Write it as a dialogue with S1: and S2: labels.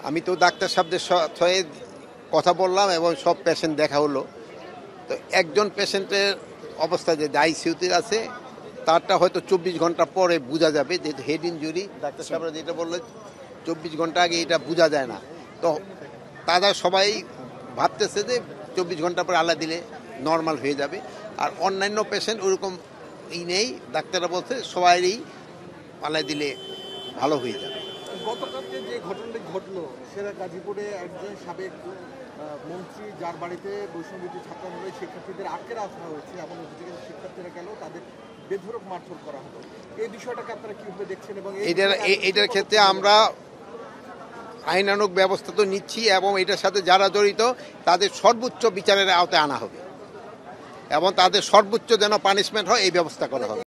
S1: আমি তো ডাক্তার সাহেবদের সাথে কথা বললাম এবং সব পেশেন্ট দেখা হলো। তো একজন পেশেন্টের অবস্থা যে আইসিইউতে আছে তারটা হয়তো 24 ঘন্টা পরে বোঝা যাবে, যেহেতু হেড ইনজুরি। ডাক্তার সাহেবরা যেটা বললো 24 ঘন্টা আগে এটা বোঝা যায় না। তো তারা সবাই ভাবতেছে যে 24 ঘন্টা পরে আল্লাহ দিলে নর্মাল হয়ে যাবে। আর অন্যান্য পেশেন্ট ওরকম নেই, ডাক্তাররা বলছে সবাইই আল্লাহ দিলে ভালো হয়ে যাবে।
S2: গতকালকে যে ঘটনাটি ঘটলো সেটা গাজীপুরে একজন সাবেক মন্ত্রী, যার বাড়িতে বৈষম্যবিরোধী ছাত্র আন্দোলনের শিক্ষার্থীদের আটকে রাখা হয়েছে, এমন অভিযোগে শিক্ষার্থীরা গেল, তাদের বেধড়ক মারধর করা হলো। এই বিষয়টাকে আপনারা কিভাবে দেখছেন? এবং
S1: এটার ক্ষেত্রে আমরা আইনানুগ ব্যবস্থা তো নিচ্ছি এবং এটার সাথে যারা জড়িত তাদের সর্বোচ্চ বিচারের আওতায় আনা হবে এবং তাদের সর্বোচ্চ যেন পানিশমেন্ট হয় এই ব্যবস্থা করা হবে।